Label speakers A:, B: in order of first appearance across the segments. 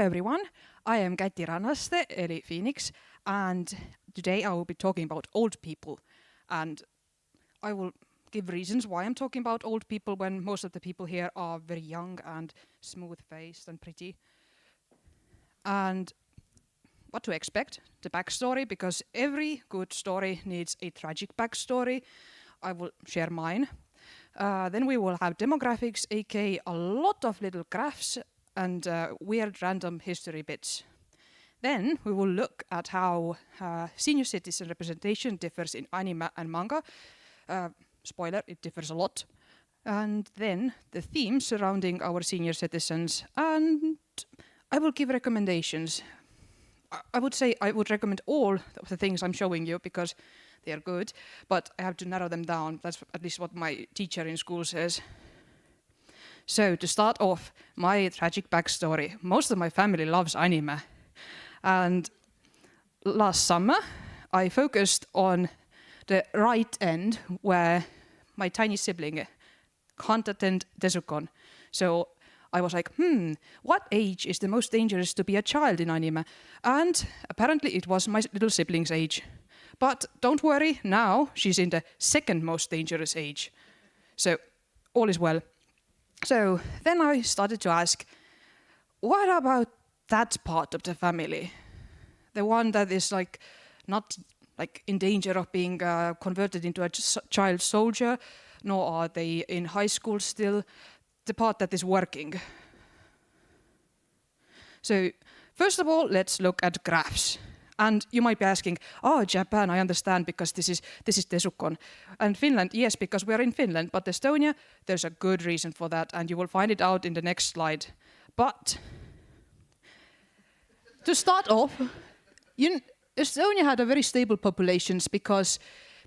A: everyone, I am Käthy Rannaste, eli Phoenix, and today I will be talking about old people. And I will give reasons why I'm talking about old people when most of the people here are very young and smooth-faced and pretty. And what to expect, the backstory, because every good story needs a tragic backstory. I will share mine. Then we will have demographics, aka a lot of little graphs and weird random history bits. Then we will look at how senior citizen representation differs in anime and manga. Spoiler, it differs a lot. And then the themes surrounding our senior citizens, and I will give recommendations. I would say I would recommend all of the things I'm showing you because they are good, but I have to narrow them down. That's at least what my teacher in school says. So to start off, my tragic backstory. Most of my family loves anime. And last summer, I focused on the right end where my tiny sibling can't attend Desucon. So I was like, what age is the most dangerous to be a child in anime? And apparently it was my little sibling's age. But don't worry, now she's in the second most dangerous age. So all is well. So then I started to ask, what about that part of the family? The one that is not in danger of being converted into a child soldier, nor are they in high school still, the part that is working. So first of all, let's look at graphs. And you might be asking, Japan, I understand, because this is Desucon. And Finland, yes, because we're in Finland, but Estonia, there's a good reason for that, and you will find it out in the next slide. But to start off, Estonia had a very stable populations because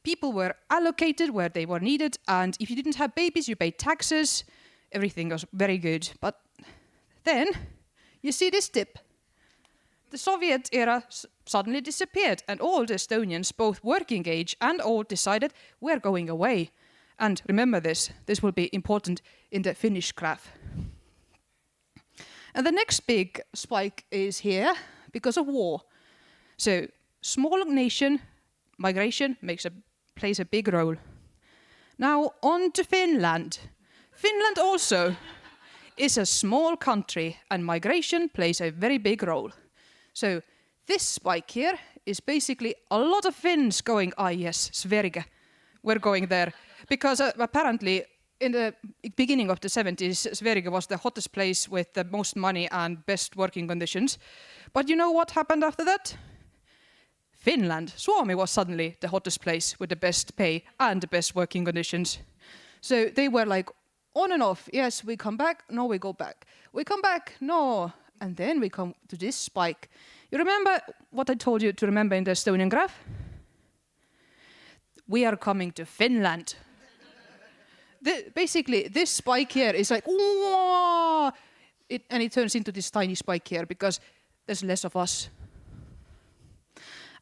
A: people were allocated where they were needed, and if you didn't have babies, you paid taxes. Everything was very good. But then you see this dip. The Soviet era suddenly disappeared, and all the Estonians, both working age and old, decided we're going away. And remember this will be important in the Finnish graph. And the next big spike is here because of war. So small nation migration plays a big role. Now on to Finland. Finland also is a small country, and migration plays a very big role. So this spike here is basically a lot of Finns going, yes, Sverige, we're going there. Because apparently in the beginning of the 70s, Sverige was the hottest place with the most money and best working conditions. But you know what happened after that? Finland, Suomi was suddenly the hottest place with the best pay and the best working conditions. So they were like on and off. Yes, we come back. No, we go back. We come back. No. And then we come to this spike. You remember what I told you to remember in the Estonian graph? We are coming to Finland. Basically, this spike here is like, and it turns into this tiny spike here because there's less of us.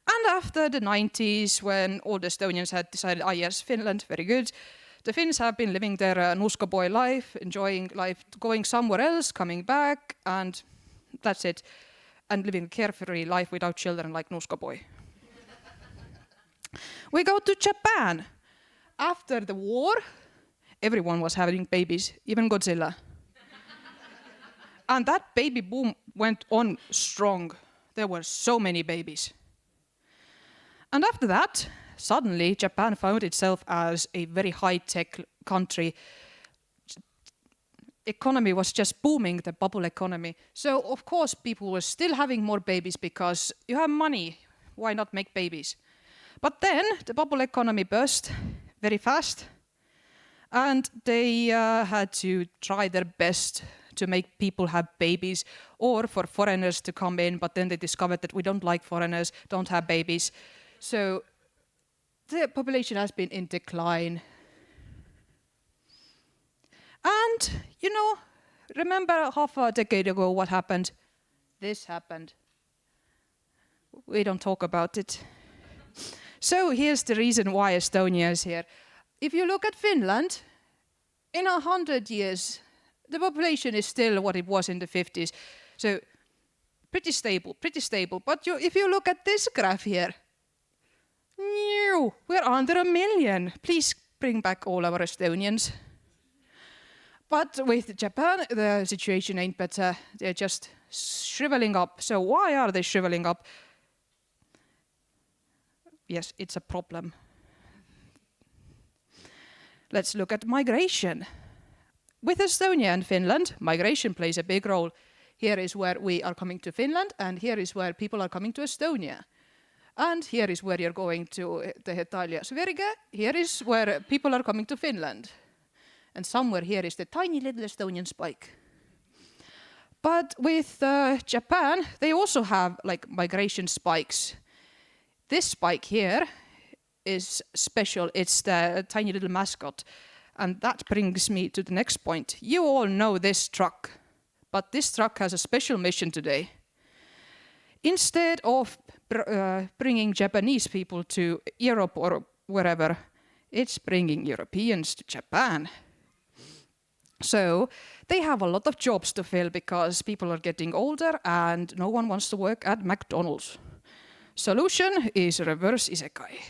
A: And after the 90s, when all the Estonians had decided, yes, Finland, very good, the Finns have been living their Nuuska boy life, enjoying life, going somewhere else, coming back, and that's it. And living a carefree life without children like Nuuska boy. We go to Japan. After the war, everyone was having babies, even Godzilla. And that baby boom went on strong. There were so many babies. And after that, suddenly Japan found itself as a very high-tech country. Economy was just booming, the bubble economy. So of course people were still having more babies because you have money, why not make babies? But then the bubble economy burst very fast, and they had to try their best to make people have babies or for foreigners to come in, but then they discovered that we don't like foreigners, don't have babies. So the population has been in decline. And, remember half a decade ago what happened? This happened. We don't talk about it. So here's the reason why Estonia is here. If you look at Finland, in 100 years, the population is still what it was in the 50s. So pretty stable, pretty stable. But if you look at this graph here, we're under 1 million. Please bring back all our Estonians. But with Japan, the situation ain't better. They're just shriveling up. So why are they shriveling up? Yes, it's a problem. Let's look at migration. With Estonia and Finland, migration plays a big role. Here is where we are coming to Finland, and here is where people are coming to Estonia. And here is where you're going to the Italia Sverige. Here is where people are coming to Finland. And somewhere here is the tiny little Estonian spike. But with Japan, they also have like migration spikes. This spike here is special. It's the tiny little mascot. And that brings me to the next point. You all know this truck, but this truck has a special mission today. Instead of bringing Japanese people to Europe or wherever, it's bringing Europeans to Japan. So they have a lot of jobs to fill because people are getting older and no one wants to work at McDonald's. Solution is reverse isekai.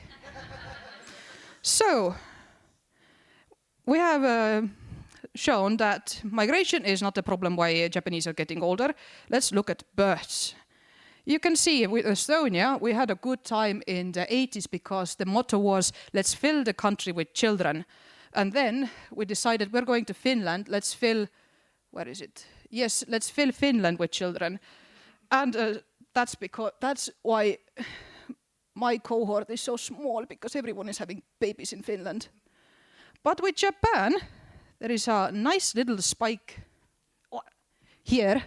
A: So we have shown that migration is not a problem why Japanese are getting older. Let's look at births. You can see with Estonia, we had a good time in the 80s because the motto was, let's fill the country with children. And then we decided we're going to Finland, let's fill, where is it? Yes, let's fill Finland with children. And that's why my cohort is so small, because everyone is having babies in Finland. But with Japan, there is a nice little spike here.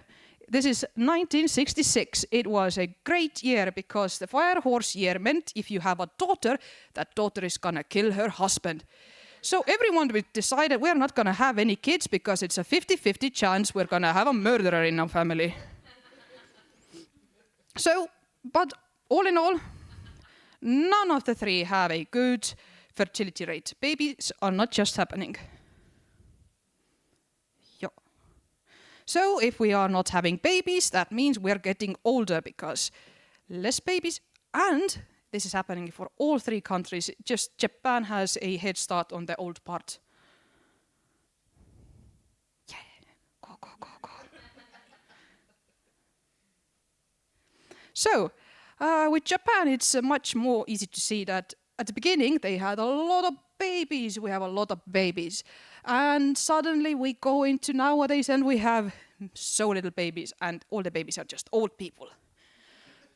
A: This is 1966. It was a great year because the fire horse year meant if you have a daughter, that daughter is gonna kill her husband. So everyone decided we're not gonna have any kids because it's a 50-50 chance we're gonna have a murderer in our family. So, but all in all, none of the three have a good fertility rate. Babies are not just happening. So if we are not having babies, that means we're getting older because less babies, and this is happening for all three countries. Just Japan has a head start on the old part. Yeah, go. So with Japan, it's much more easy to see that at the beginning they had a lot of babies. We have a lot of babies. And suddenly we go into nowadays and we have so little babies and all the babies are just old people.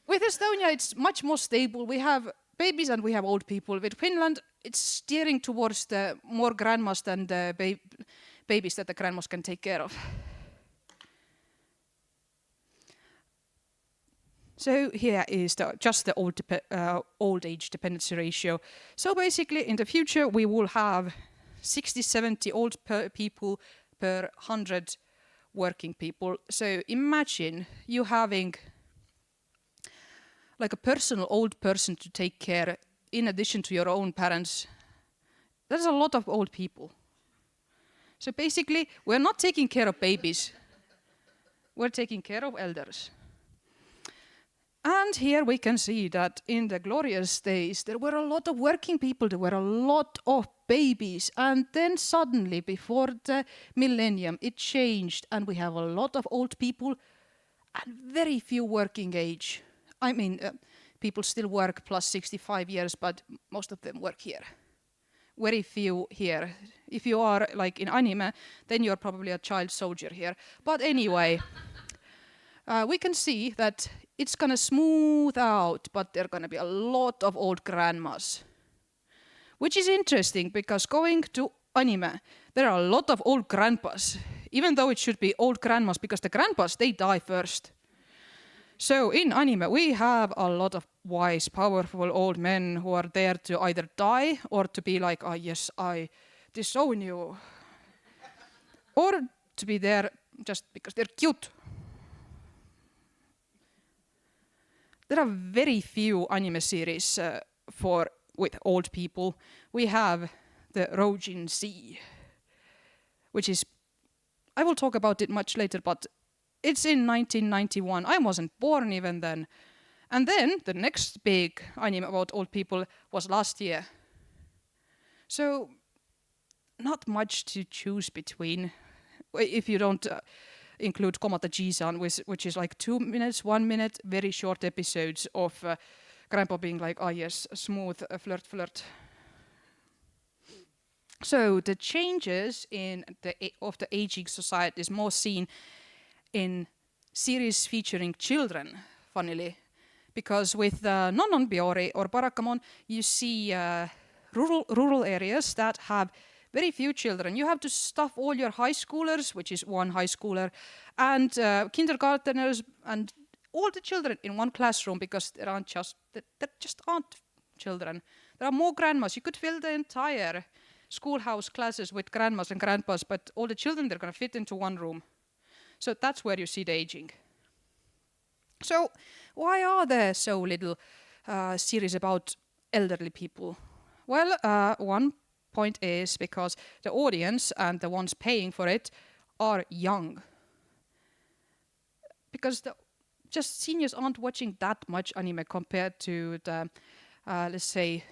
A: With Estonia, it's much more stable. We have babies and we have old people. With Finland, it's steering towards the more grandmas than the babies that the grandmas can take care of. So here is just the old age dependency ratio. So basically, in the future, we will have 60-70 old people per 100 working people. So imagine you having like a personal old person to take care in addition to your own parents. There's a lot of old people. So basically, we're not taking care of babies. We're taking care of elders. And here we can see that in the glorious days, there were a lot of working people, there were a lot of babies. And then suddenly, before the millennium, it changed and we have a lot of old people and very few working age. I mean, people still work plus 65 years, but most of them work here. Very few here. If you are like in anime, then you're probably a child soldier here. But anyway, we can see that it's gonna smooth out, but there are gonna be a lot of old grandmas. Which is interesting because going to anime, there are a lot of old grandpas, even though it should be old grandmas because the grandpas, they die first. So in anime, we have a lot of wise, powerful old men who are there to either die or to be like, oh yes, I disown you. Or to be there just because they're cute. There are very few anime series with old people. We have the Rojin Sea, which is, I will talk about it much later, but It's in 1991. I wasn't born even then. And then the next big anime about old people was last year. So not much to choose between if you don't include Komata Ji-san, which is like 2 minutes, 1 minute, very short episodes of grandpa being like, oh yes, smooth, flirt. So the changes in of the aging society is more seen in series featuring children, funnily, because with Nonnon Biori or Barakamon, you see rural areas that have very few children. You have to stuff all your high schoolers, which is one high schooler, and kindergarteners and all the children in one classroom because there just aren't children. There are more grandmas. You could fill the entire schoolhouse classes with grandmas and grandpas, but all the children, they're going to fit into one room. So that's where you see the aging. So why are there so little series about elderly people? Well, one point is because the audience and the ones paying for it are young. Because just seniors aren't watching that much anime compared to the, let's say,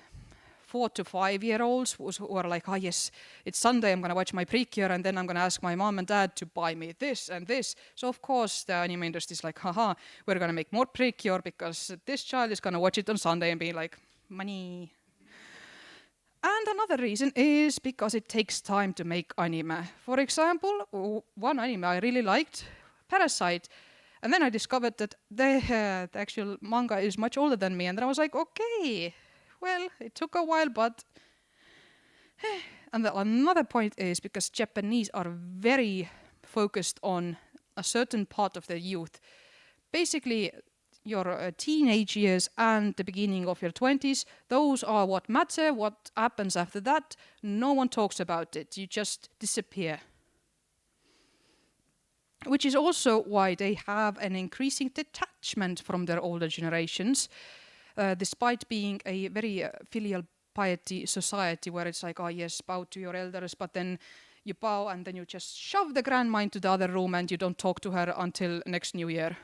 A: 4 to 5 year olds who are like, oh yes, it's Sunday, I'm going to watch my Precure and then I'm going to ask my mom and dad to buy me this and this. So of course the anime industry is like, haha, we're going to make more Precure because this child is going to watch it on Sunday and be like, money. And another reason is because it takes time to make anime. For example, one anime I really liked, Parasite. And then I discovered that the actual manga is much older than me. And then I was like, okay, well, it took a while, but... And another point is because Japanese are very focused on a certain part of the youth. Basically, your teenage years and the beginning of your 20s, those are what matter. What happens after that, no one talks about it. You just disappear. Which is also why they have an increasing detachment from their older generations, despite being a very filial piety society where it's like, oh yes, bow to your elders, but then you bow and then you just shove the grandma into the other room and you don't talk to her until next New Year.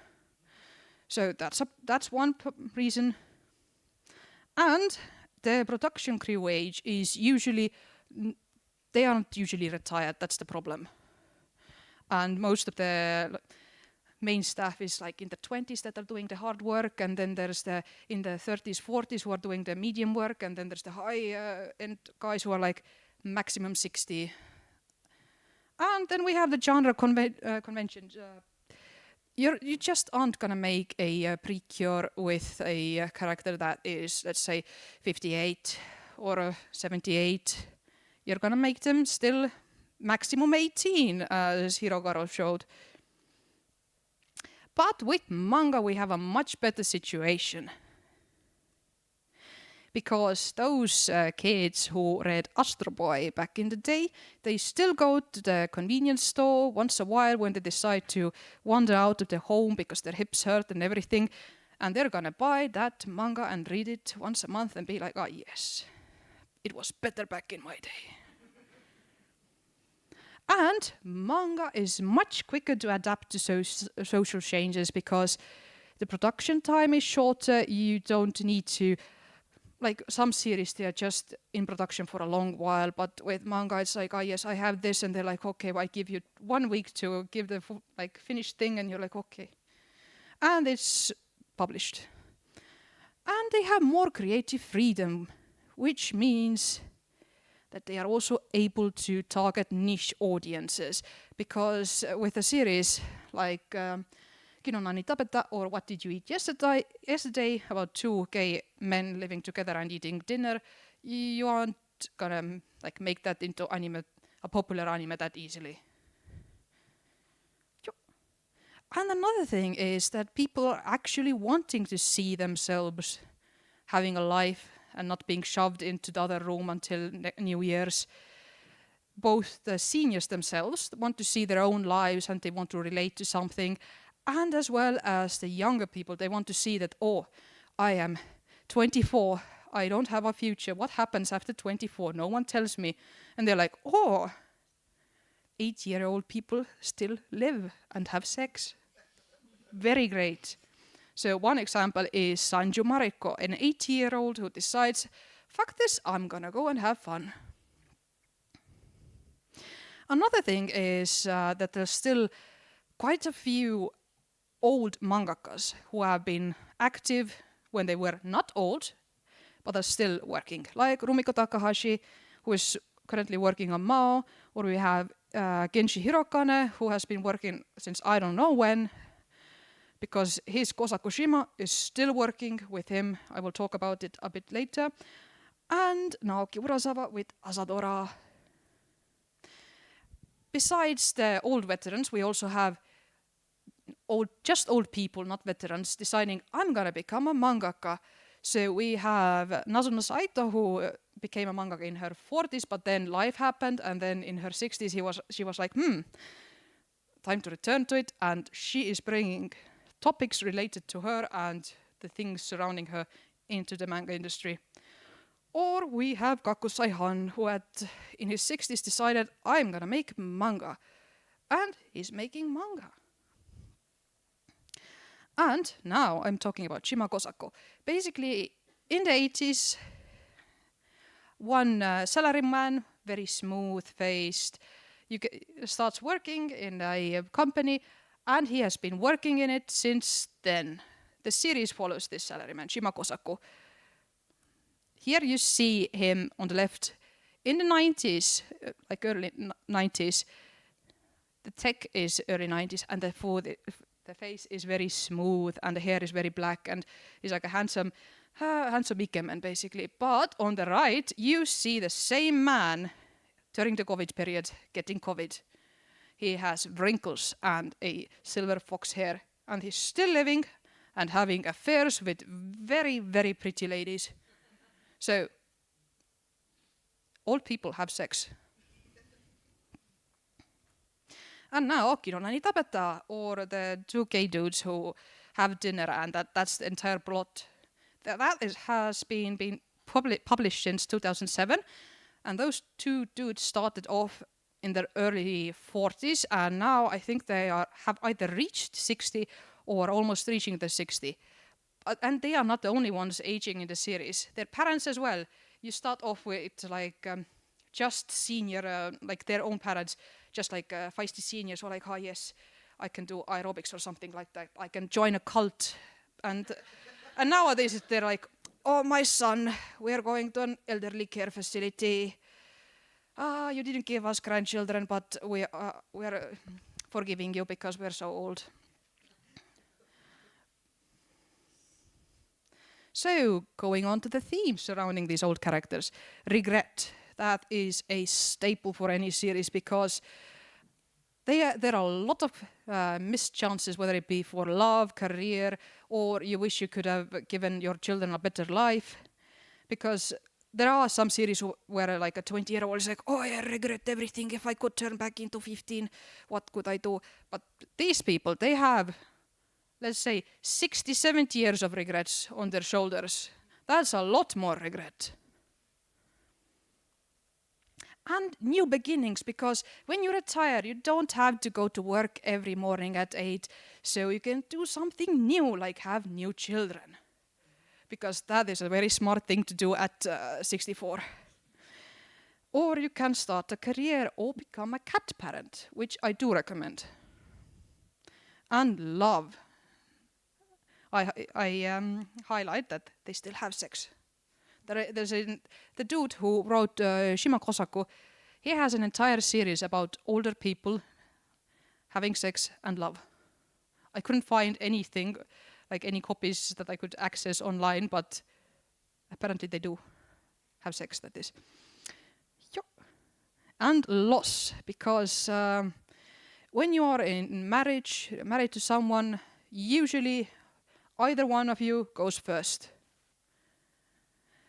A: So that's one reason. And the production crew age is usually, they aren't usually retired, that's the problem. And most of the main staff is like in the 20s that are doing the hard work, and then there's the in the 30s, 40s who are doing the medium work, and then there's the high-end guys who are like maximum 60. And then we have the genre conventions. You just aren't gonna make a Precure with a character that is, let's say, 58 or 78. You're gonna make them still maximum 18, as Hirogaro showed. But with manga, we have a much better situation. Because those kids who read Astro Boy back in the day, they still go to the convenience store once a while when they decide to wander out of their home because their hips hurt and everything. And they're gonna buy that manga and read it once a month and be like, oh yes, it was better back in my day. And manga is much quicker to adapt to social changes because the production time is shorter. You don't need to, like some series, they are just in production for a long while. But with manga, it's like, oh yes, I have this. And they're like, okay, well, I give you 1 week to give the finished thing. And you're like, okay. And it's published. And they have more creative freedom, which means that they are also able to target niche audiences. Because with a series like Kino Nani Tapeta or What Did You Eat Yesterday, about 2 gay men living together and eating dinner, you aren't gonna make that into a popular anime that easily. And another thing is that people are actually wanting to see themselves having a life and not being shoved into the other room until New Year's. Both the seniors themselves want to see their own lives and they want to relate to something, and as well as the younger people, they want to see that, oh, I am 24, I don't have a future. What happens after 24? No one tells me. And they're like, oh, 8-year-old people still live and have sex. very great. So one example is Sanju Mariko, an 80-year-old who decides, fuck this, I'm gonna go and have fun. Another thing is that there's still quite a few old mangakas who have been active when they were not old, but are still working, like Rumiko Takahashi, who is currently working on Mao, or we have Genshi Hirokane, who has been working since I don't know when, because his Kosakushima is still working with him. I will talk about it a bit later. And Naoki Urasawa with Asadora. Besides the old veterans, we also have just old people, not veterans, deciding, I'm gonna become a mangaka. So we have Nazuna Saito, who became a mangaka in her 40s, but then life happened, and then in her 60s she was like, time to return to it, and she is bringing topics related to her and the things surrounding her into the manga industry. Or we have Kakusai Han, who in his 60s decided, I'm gonna make manga. And he's making manga. And now I'm talking about Shima Kosako. Basically, in the 80s, one salaryman, very smooth-faced, starts working in a company, and he has been working in it since then. The series follows this salaryman, Shima Kosako. Here you see him on the left. In the 90s, like early 90s, the tech is early 90s, and the face is very smooth, and the hair is very black, and he's like a handsome Ikemen, basically. But on the right, you see the same man during the COVID period getting COVID. He has wrinkles and a silver fox hair, and he's still living and having affairs with very, very pretty ladies. So, old people have sex. And now Okino Nani Tapeta, or the two gay dudes who have dinner, and that's the entire plot. Has been published since 2007, and those two dudes started off in their early 40s, and now I think they have either reached 60 or almost reaching the 60. And they are not the only ones aging in the series. Their parents as well. You start off with like just senior, like their own parents, just like feisty seniors who are like, oh yes, I can do aerobics or something like that. I can join a cult. And nowadays they're like, oh my son, we're going to an elderly care facility. You didn't give us grandchildren, but we're forgiving you because we're so old. So, going on to the themes surrounding these old characters. Regret. That is a staple for any series because there are a lot of missed chances, whether it be for love, career, or you wish you could have given your children a better life. Because there are some series where like a 20-year-old is like, oh, I regret everything. If I could turn back into 15, what could I do? But these people, they have, let's say, 60, 70 years of regrets on their shoulders. That's a lot more regret. And new beginnings, because when you retire, you don't have to go to work every morning at 8, so you can do something new, like have new children. Because that is a very smart thing to do at 64. Or you can start a career or become a cat parent, which I do recommend. And love. I highlight that they still have sex. The dude who wrote Shima Kosaku, he has an entire series about older people having sex and love. I couldn't find anything, like any copies that I could access online, but apparently they do have sex, that is. And loss, because when you are in married to someone, usually either one of you goes first.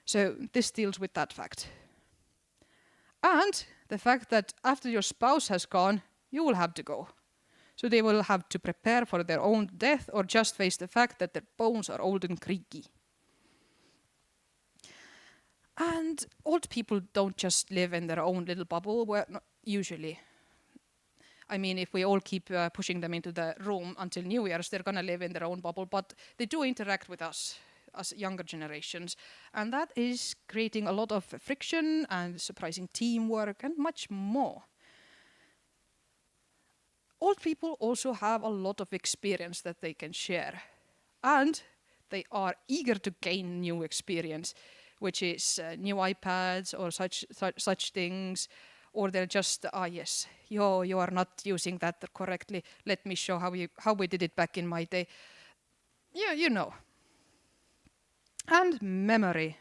A: So this deals with that fact. And the fact that after your spouse has gone, you will have to go. So they will have to prepare for their own death or just face the fact that their bones are old and creaky. And old people don't just live in their own little bubble, usually. I mean, if we all keep pushing them into the room until New Year's, they're going to live in their own bubble, but they do interact with us as younger generations. And that is creating a lot of friction and surprising teamwork and much more. Old people also have a lot of experience that they can share. And they are eager to gain new experience, which is new iPads or such things. Or they're just, yes, you are not using that correctly. Let me show how we did it back in my day. Yeah, you know. And memory.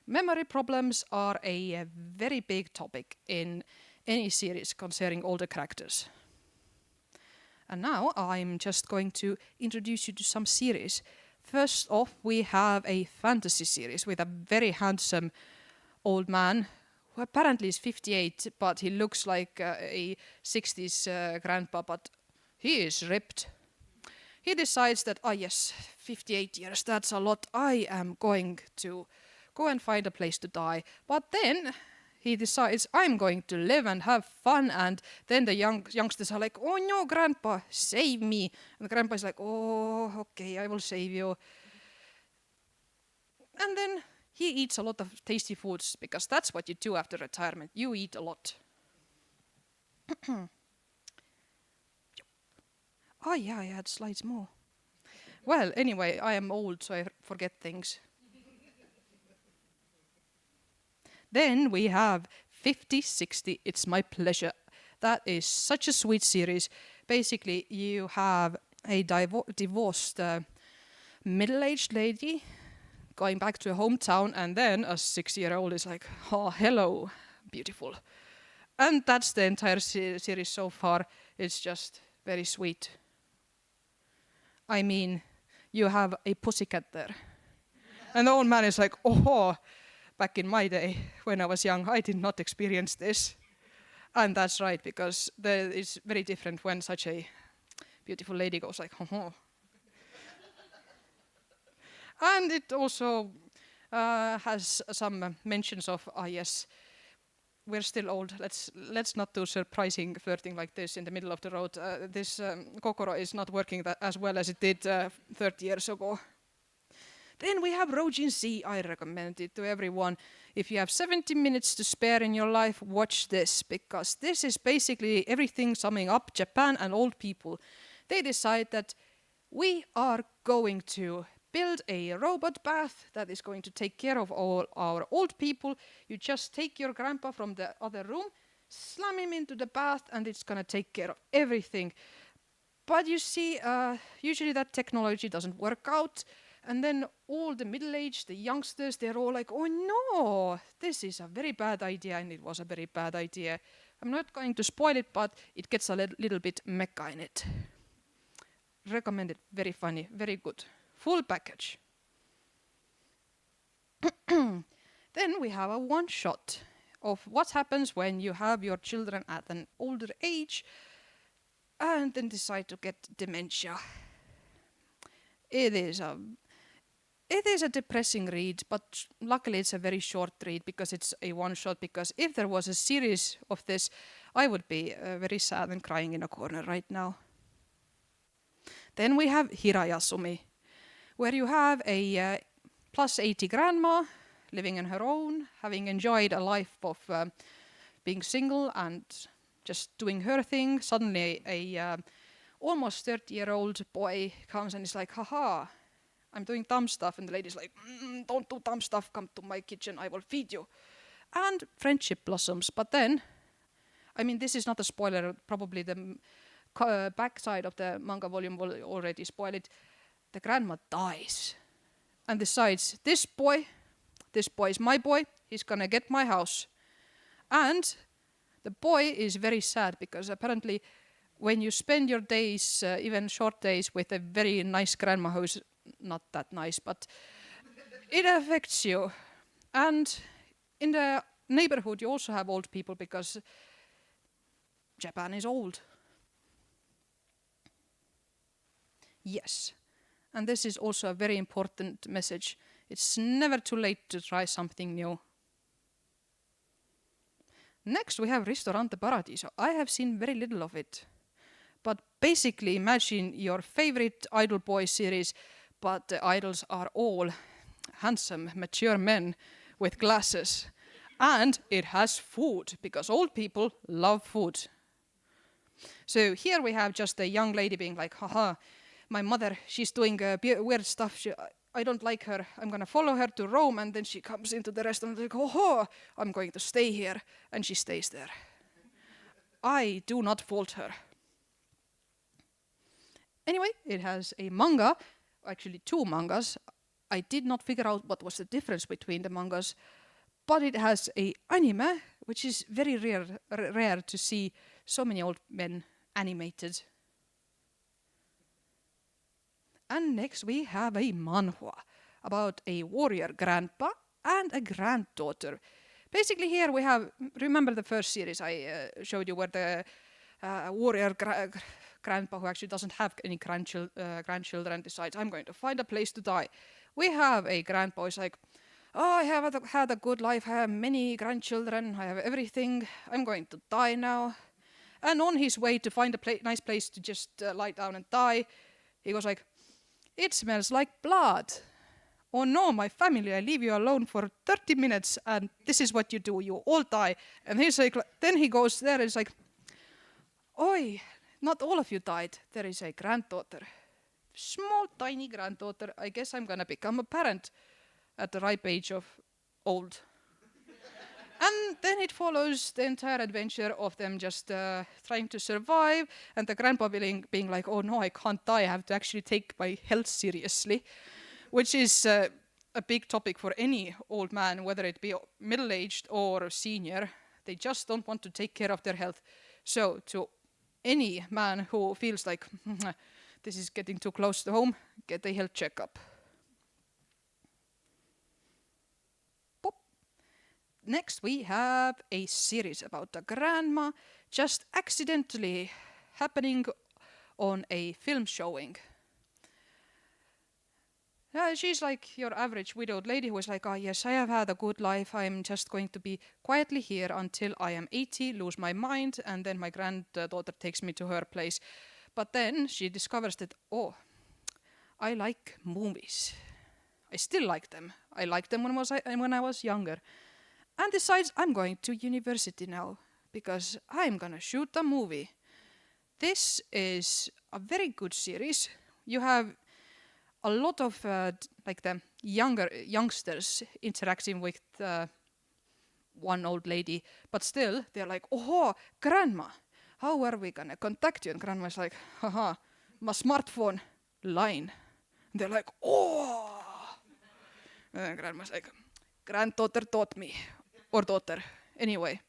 A: Memory problems are a very big topic in any series concerning older characters. And now I'm just going to introduce you to some series. First off, we have a fantasy series with a very handsome old man who apparently is 58, but he looks like a 60s grandpa, but he is ripped. He decides that, yes, 58 years, that's a lot. I am going to go and find a place to die. But then he decides, I'm going to live and have fun. And then the youngsters are like, oh no, grandpa, save me. And the grandpa is like, oh, okay, I will save you. And then he eats a lot of tasty foods because that's what you do after retirement. You eat a lot. Oh yeah, I had slides more. Well, anyway, I am old, so I forget things. Then we have 50-60, It's My Pleasure. That is such a sweet series. Basically, you have a divorced middle-aged lady going back to her hometown, and then a 6-year-old is like, oh, hello, beautiful. And that's the entire series so far. It's just very sweet. I mean, you have a pussycat there. And the old man is like, oh, back in my day, when I was young, I did not experience this. And that's right, because it's very different when such a beautiful lady goes like, oh. And it also has some mentions of, yes, we're still old. Let's not do surprising flirting like this in the middle of the road. This Kokoro is not working as well as it did 30 years ago. Then we have Rojin Z. I recommend it to everyone. If you have 70 minutes to spare in your life, watch this, because this is basically everything summing up Japan and old people. They decide that we are going to build a robot bath that is going to take care of all our old people. You just take your grandpa from the other room, slam him into the bath, and it's going to take care of everything. But you see, usually that technology doesn't work out. And then all the middle-aged, the youngsters, they're all like, oh no, this is a very bad idea, and it was a very bad idea. I'm not going to spoil it, but it gets a little bit mecha in it. Recommend it, very funny, very good. Full package. Then we have a one-shot of what happens when you have your children at an older age and then decide to get dementia. It is a depressing read, but luckily it's a very short read because it's a one-shot, because if there was a series of this, I would be very sad and crying in a corner right now. Then we have Hirayasumi, where you have a plus 80 grandma living on her own, having enjoyed a life of being single and just doing her thing. Suddenly a almost 30-year-old boy comes and is like, haha, I'm doing dumb stuff. And the lady's like, don't do dumb stuff, come to my kitchen, I will feed you. And friendship blossoms. But then, I mean, this is not a spoiler, probably the backside of the manga volume will already spoil it. The grandma dies and decides, this boy is my boy, he's gonna get my house. And the boy is very sad because apparently when you spend your days, even short days, with a very nice grandma who's not that nice, but it affects you. And in the neighborhood you also have old people because Japan is old. Yes. And this is also a very important message. It's never too late to try something new. Next we have Ristorante Paradiso. I have seen very little of it. basically imagine your favorite Idol Boy series, but the idols are all handsome, mature men with glasses. And it has food, because old people love food. So here we have just a young lady being like, haha, my mother, she's doing weird stuff. I don't like her. I'm going to follow her to Rome. And then she comes into the restaurant and like, oh, I'm going to stay here. And she stays there. I do not fault her. Anyway, it has a manga, actually 2 mangas. I did not figure out what was the difference between the mangas, but it has a anime, which is very rare to see so many old men animated. And next we have a manhwa about a warrior grandpa and a granddaughter. Basically here we have, remember the first series I showed you where the warrior grandpa who actually doesn't have any grandchildren decides, I'm going to find a place to die. We have a grandpa who's like, oh, I have had a good life, I have many grandchildren, I have everything, I'm going to die now. And on his way to find a nice place to just lie down and die, he goes like, it smells like blood. Oh no, my family, I leave you alone for 30 minutes and this is what you do, you all die. And he's like, then he goes there and is like, oi, not all of you died, there is a granddaughter. Small, tiny granddaughter, I guess I'm gonna become a parent at the ripe age of old. And then it follows the entire adventure of them just trying to survive, and the grandpa being like, oh no, I can't die, I have to actually take my health seriously, which is a big topic for any old man, whether it be middle-aged or senior. They just don't want to take care of their health. So to any man who feels like this is getting too close to home, get a health checkup. Next we have a series about a grandma just accidentally happening on a film showing. She's like your average widowed lady who is like, oh yes, I have had a good life, I'm just going to be quietly here until I am 80, lose my mind, and then my granddaughter takes me to her place. But then she discovers that, oh, I like movies. I still like them. I liked them when I was younger. And decides I'm going to university now because I'm gonna shoot a movie. This is a very good series. You have a lot of like the youngsters interacting with one old lady, but still they're like, oh, grandma, how are we gonna contact you? And grandma's like, haha, my smartphone line. And they're like, oh. And grandma's like, granddaughter taught me. Or daughter, anyway.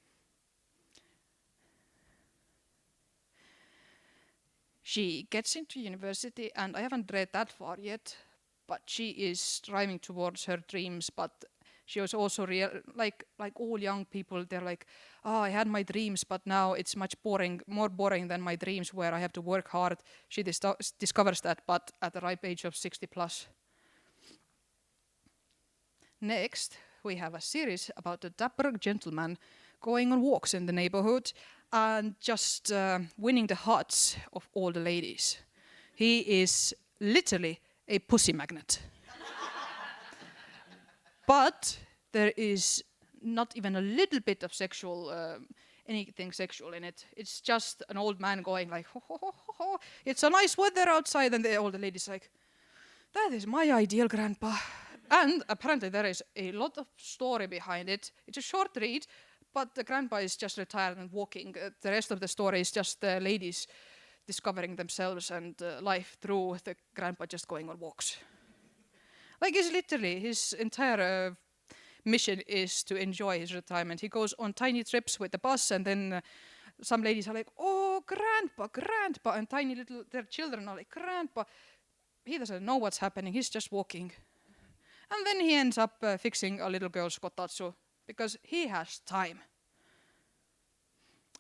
A: She gets into university, and I haven't read that far yet, but she is striving towards her dreams, but she was also like all young people, they're like, oh, I had my dreams, but now it's more boring than my dreams where I have to work hard. She discovers that, but at the ripe age of 60 plus. Next, we have a series about a dapper gentleman going on walks in the neighborhood and just winning the hearts of all the ladies. He is literally a pussy magnet. But there is not even a little bit of anything sexual in it. It's just an old man going like, ho, ho, ho, ho, ho. It's a nice weather outside, and all the ladies like, that is my ideal grandpa. And apparently there is a lot of story behind it. It's a short read, but the grandpa is just retired and walking. The rest of the story is just the ladies discovering themselves and life through the grandpa just going on walks. Like, it's literally his entire mission is to enjoy his retirement. He goes on tiny trips with the bus, and then some ladies are like, oh, grandpa, and their children are like, grandpa. He doesn't know what's happening, he's just walking. And then he ends up fixing a little girl's kotatsu, because he has time.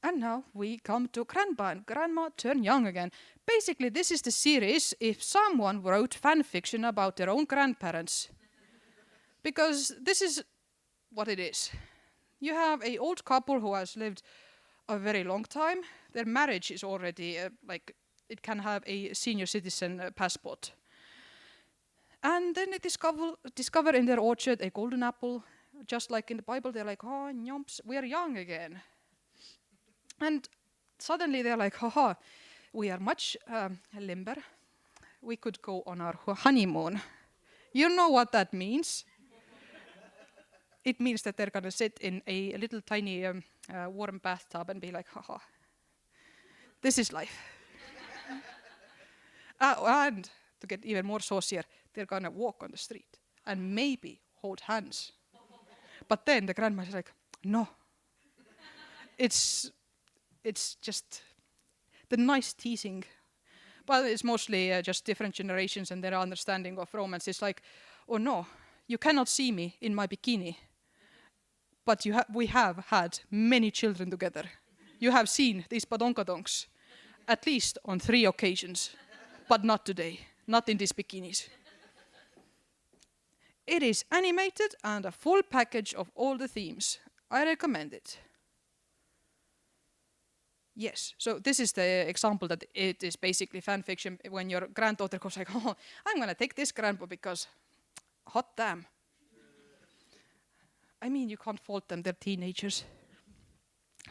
A: And now we come to grandpa and grandma turn young again. Basically, this is the series if someone wrote fan fiction about their own grandparents. Because this is what it is. You have an old couple who has lived a very long time. Their marriage is already it can have a senior citizen passport. And then they discover in their orchard a golden apple. Just like in the Bible, they're like, oh, nyomps, we are young again. And suddenly they're like, haha, we are much limber. We could go on our honeymoon. You know what that means? It means that they're gonna sit in a little tiny warm bathtub and be like, haha, this is life. And to get even more saucier, they're gonna walk on the street and maybe hold hands. But then the grandma is like, no. It's just the nice teasing. But it's mostly just different generations and their understanding of romance. It's like, oh no, you cannot see me in my bikini. But we have had many children together. You have seen these badonkadonks at least on 3 occasions. But not today, not in these bikinis. It is animated and a full package of all the themes. I recommend it. Yes, so this is the example that it is basically fan fiction when your granddaughter goes like, oh, I'm gonna take this grandpa because hot damn. I mean, you can't fault them, they're teenagers.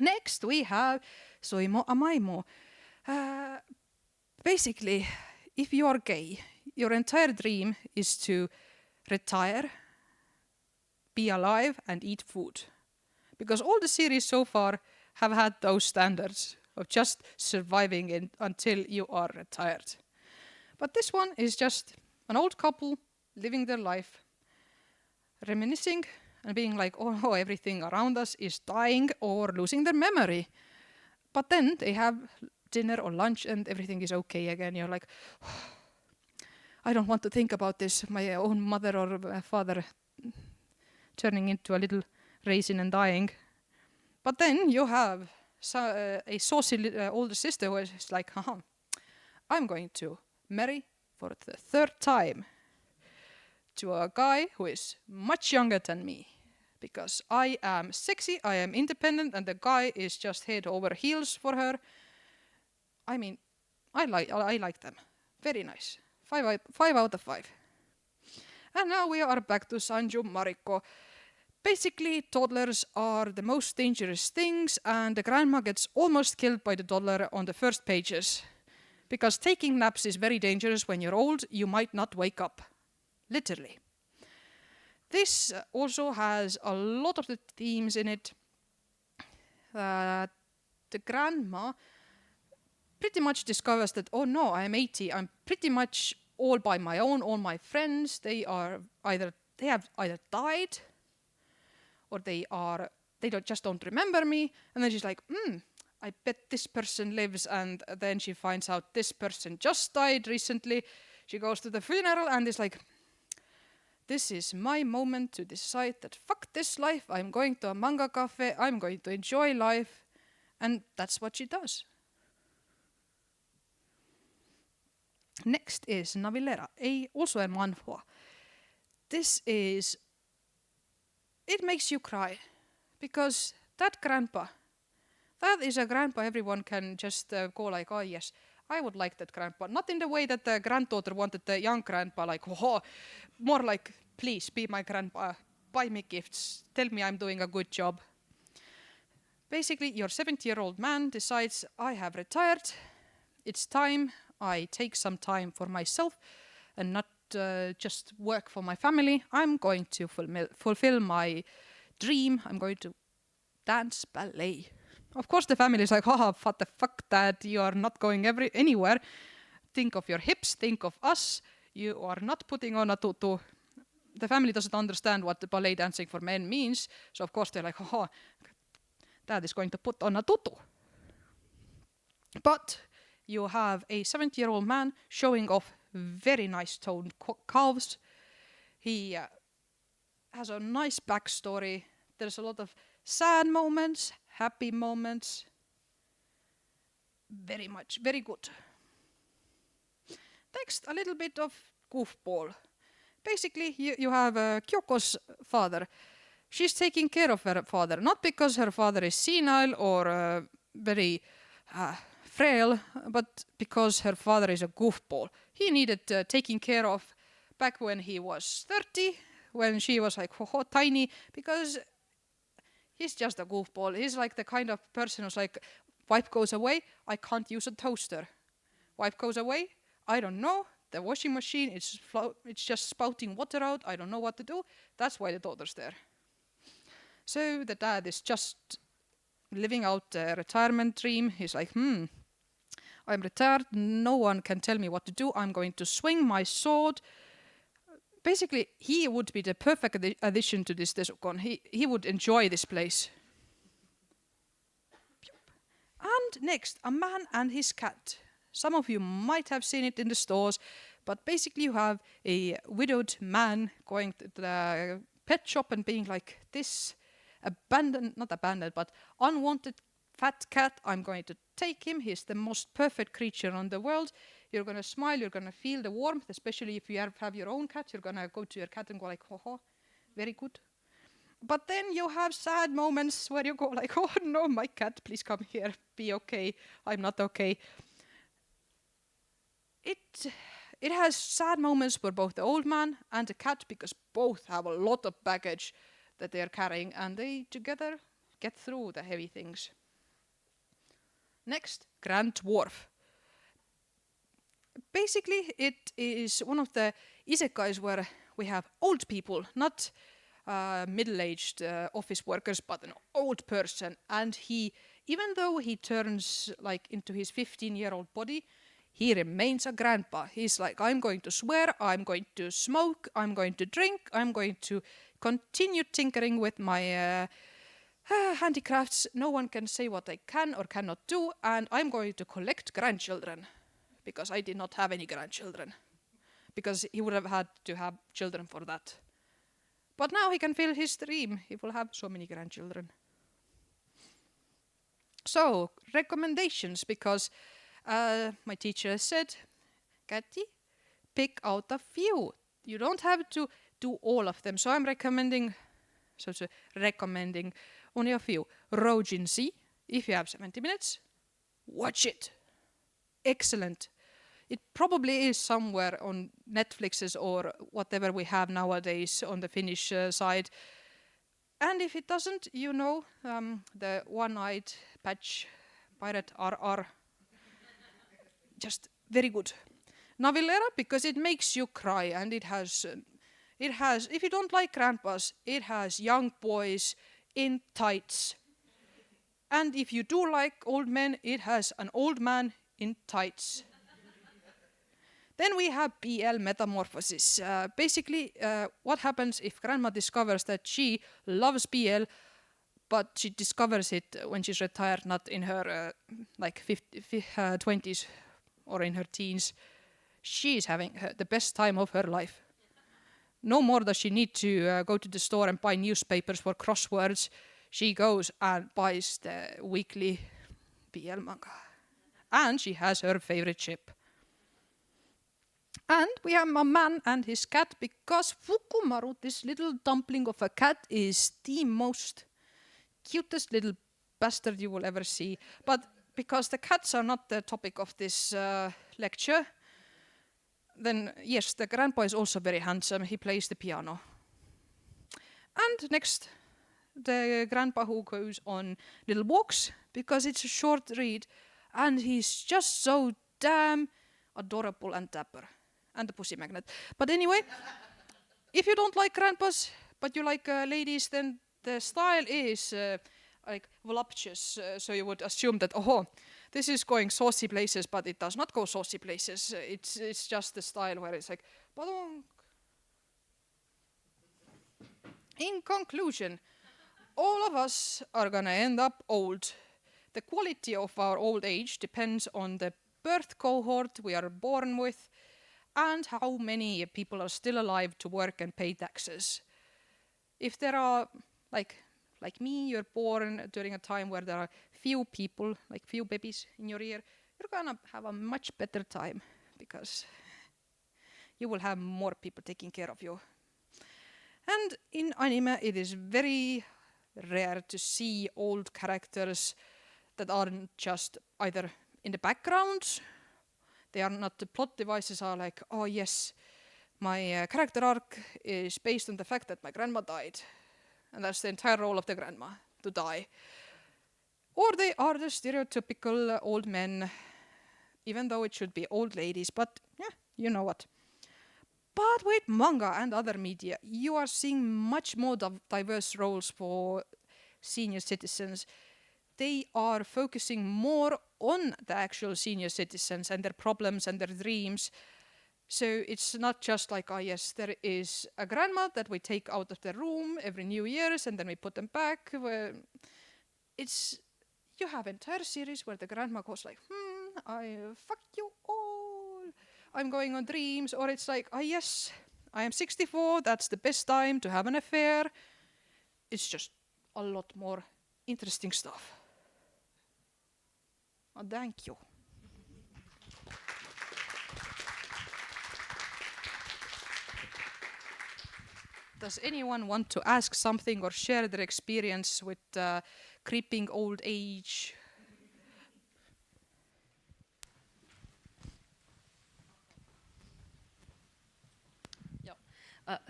A: Next we have Soimo Amaimo. Basically, if you are gay, your entire dream is to retire, be alive, and eat food. Because all the series so far have had those standards of just surviving until you are retired. But this one is just an old couple living their life, reminiscing and being like, oh, everything around us is dying or losing their memory. But then they have dinner or lunch and everything is okay again. You're like, oh, I don't want to think about this, my own mother or father turning into a little raisin and dying. But then you have a saucy older sister who is like, haha, I'm going to marry for the 3rd time to a guy who is much younger than me. Because I am sexy, I am independent, and the guy is just head over heels for her. I mean, I like them. Very nice. 5 out of 5. And now we are back to Sanju Mariko. Basically, toddlers are the most dangerous things, and the grandma gets almost killed by the toddler on the first pages. Because taking naps is very dangerous when you're old, you might not wake up. Literally. This also has a lot of the themes in it. The grandma pretty much discovers that, oh no, I'm 80, I'm pretty much all by my own, all my friends, they have either died, or they just don't remember me. And then she's like, I bet this person lives, and then she finds out this person just died recently. She goes to the funeral and is like, this is my moment to decide that fuck this life, I'm going to a manga cafe, I'm going to enjoy life, and that's what she does. Next is Navilera, also a manhwa. It makes you cry, because that is a grandpa everyone can just go like, oh yes, I would like that grandpa. Not in the way that the granddaughter wanted the young grandpa, like, oh, more like, please be my grandpa, buy me gifts, tell me I'm doing a good job. Basically, your 70-year-old man decides, I have retired, it's time I take some time for myself and not just work for my family. I'm going to fulfill my dream. I'm going to dance ballet. Of course, the family is like, oh, what the fuck, Dad? You are not going anywhere. Think of your hips, think of us. You are not putting on a tutu. The family doesn't understand what the ballet dancing for men means. So, of course, they're like, oh, Dad is going to put on a tutu. But you have a 70-year-old man showing off very nice toned calves. He has a nice backstory. There's a lot of sad moments, happy moments. Very good. Next, a little bit of goofball. Basically, you have Kyoko's father. She's taking care of her father, not because her father is senile or very frail, but because her father is a goofball. He needed taking care of back when he was 30, when she was like tiny, because he's just a goofball. He's like the kind of person who's like, wipe goes away, I can't use a toaster. Wipe goes away, I don't know. The washing machine, it's just spouting water out. I don't know what to do. That's why the daughter's there. So the dad is just living out a retirement dream. He's like, I'm retired. No one can tell me what to do. I'm going to swing my sword. Basically, he would be the perfect addition to this Desucon. He would enjoy this place. And next, a man and his cat. Some of you might have seen it in the stores, but basically you have a widowed man going to the pet shop and being like, this not abandoned, but unwanted fat cat, I'm going to take him. He's the most perfect creature on the world. You're going to smile, you're going to feel the warmth, especially if you have your own cat. You're going to go to your cat and go like, ho, very good. But then you have sad moments where you go like, oh no, my cat, please come here, be okay. I'm not okay. It has sad moments for both the old man and the cat, because both have a lot of baggage that they are carrying, and they together get through the heavy things. Next, Grand Dwarf. Basically, it is one of the isekais where we have old people, not middle-aged office workers, but an old person. And he, even though he turns like into his 15-year-old body, he remains a grandpa. He's like, I'm going to swear, I'm going to smoke, I'm going to drink, I'm going to continue tinkering with my handicrafts. No one can say what I can or cannot do, and I'm going to collect grandchildren, because I did not have any grandchildren, because he would have had to have children for that. But now he can fill his dream. He will have so many grandchildren. So, recommendations, because my teacher said, Käthy, pick out a few. You don't have to do all of them. So I'm recommending only a few. Rojin Sea, if you have 70 minutes, watch it. Excellent. It probably is somewhere on Netflix's or whatever we have nowadays on the Finnish side. And if it doesn't, the one-eyed patch pirate RR. Just very good. Navillera, because it makes you cry, and it has, if you don't like grandpas, it has young boys in tights. And if you do like old men, it has an old man in tights. Then we have BL Metamorphosis. Basically, what happens if grandma discovers that she loves BL, but she discovers it when she's retired, not in her 20s or in her teens. She's having the best time of her life. No more does she need to go to the store and buy newspapers for crosswords. She goes and buys the weekly BL manga. And she has her favorite ship. And we have a man and his cat, because Fukumaru, this little dumpling of a cat, is the most cutest little bastard you will ever see. But because the cats are not the topic of this lecture, then yes, the grandpa is also very handsome. He plays the piano. And next, the grandpa who goes on little walks, because it's a short read, and he's just so damn adorable and dapper. And the pussy magnet. But anyway, if you don't like grandpas, but you like ladies, then the style is like voluptuous. So you would assume that, this is going saucy places, but it does not go saucy places. It's just the style where it's like, badonk. In conclusion, all of us are gonna end up old. The quality of our old age depends on the birth cohort we are born with, and how many people are still alive to work and pay taxes. If there are, like me, you're born during a time where there are few people, like few babies in your ear, you're gonna have a much better time, because you will have more people taking care of you. And in anime, it is very rare to see old characters that aren't just either in the background. They are not, the plot devices are like, oh yes, my character arc is based on the fact that my grandma died. And that's the entire role of the grandma, to die. Or they are the stereotypical old men, even though it should be old ladies, but yeah, you know what. But with manga and other media, you are seeing much more diverse roles for senior citizens. They are focusing more on the actual senior citizens and their problems and their dreams. So it's not just like, oh yes, there is a grandma that we take out of the room every New Year's and then we put them back. It's, you have entire series where the grandma goes like, I fuck you all. I'm going on dreams. Or it's like, oh yes, I am 64. That's the best time to have an affair. It's just a lot more interesting stuff. Oh, thank you. Does anyone want to ask something or share their experience with creeping old age?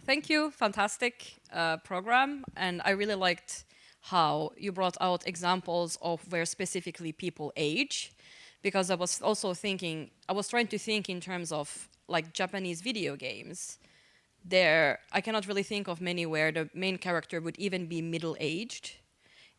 B: Thank you, fantastic program, and I really liked how you brought out examples of where specifically people age, because I was also thinking, I was trying to think in terms of like Japanese video games. There, I cannot really think of many where the main character would even be middle-aged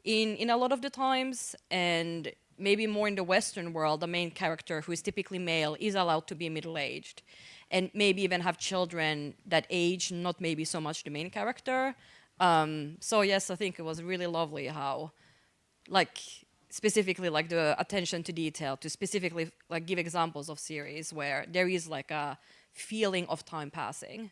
B: in a lot of the times, and maybe more in the Western world, the main character, who is typically male, is allowed to be middle-aged, and maybe even have children that age, not maybe so much the main character. So yes, I think it was really lovely how, like, specifically like the attention to detail to specifically like give examples of series where there is like a feeling of time passing.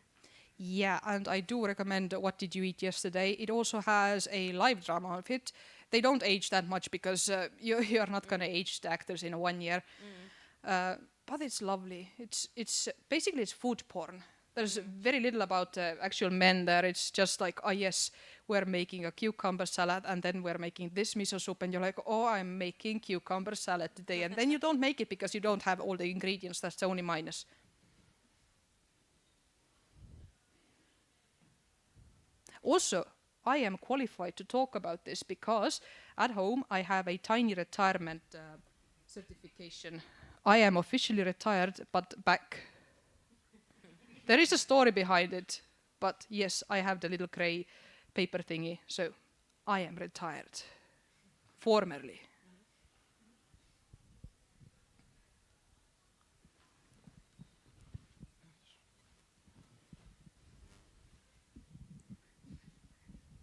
A: Yeah, and I do recommend What Did You Eat Yesterday. It also has a live drama of it. They don't age that much because you are not going to age the actors in 1 year. But it's lovely. It's basically it's food porn. There's very little about actual men there. It's just like, oh yes, we're making a cucumber salad and then we're making this miso soup and you're like, oh, I'm making cucumber salad today. And then you don't make it because you don't have all the ingredients. That's the only minus. Also, I am qualified to talk about this because at home I have a tiny retirement certification. I am officially retired, but back. There is a story behind it, but yes, I have the little grey paper thingy, so I am retired. Formerly.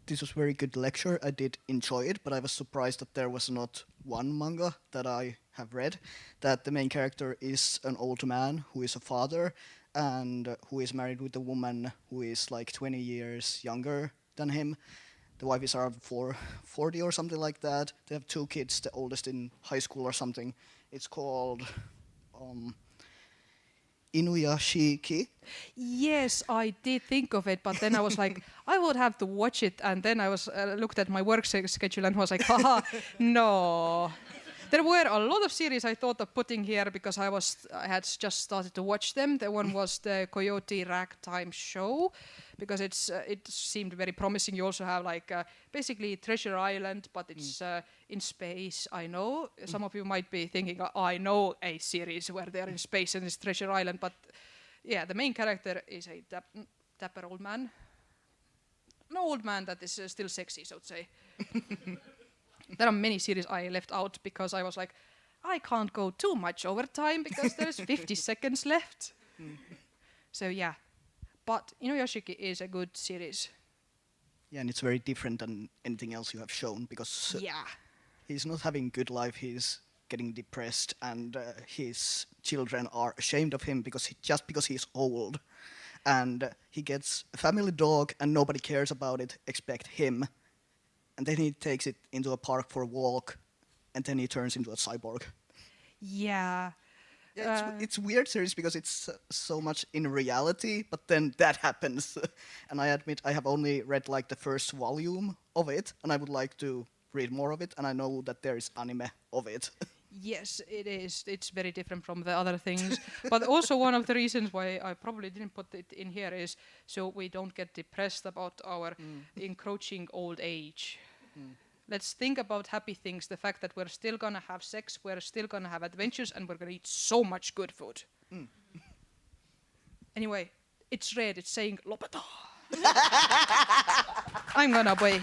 C: This was very good lecture. I did enjoy it, but I was surprised that there was not one manga that I have read. That the main character is an old man who is a father and who is married with a woman who is like 20 years younger than him. The wife is around 40 or something like that. They have two kids, the oldest in high school or something. It's called Inuyashiki.
A: Yes, I did think of it, but then I was like, I would have to watch it, and then I was looked at my work schedule and was like, haha, no. There were a lot of series I thought of putting here because I had just started to watch them. The one was the Coyote Ragtime Show because it seemed very promising. You also have like basically Treasure Island, but it's in space. I know some of you might be thinking, oh, I know a series where they're in space and it's Treasure Island, but yeah, the main character is a dapper old man. An old man that is still sexy, so to say. There are many series I left out because I was like, I can't go too much over time because there's 50 seconds left. So yeah, but Inuyashiki is a good series.
C: Yeah, and it's very different than anything else you have shown because
A: Yeah.
C: he's not having a good life. He's getting depressed, and his children are ashamed of him just because he's old. And he gets a family dog, and nobody cares about it except him. And then he takes it into a park for a walk, and then he turns into a cyborg.
A: Yeah.
C: Yeah, it's weird series because it's so much in reality, but then that happens. And I admit I have only read like the first volume of it, and I would like to read more of it, and I know that there is anime of it.
A: Yes, it is. It's very different from the other things. But also one of the reasons why I probably didn't put it in here is so we don't get depressed about our encroaching old age. Let's think about happy things. The fact that we're still gonna have sex, we're still gonna have adventures, and we're gonna eat so much good food. Anyway, it's red. It's saying lopeta. I'm gonna wait.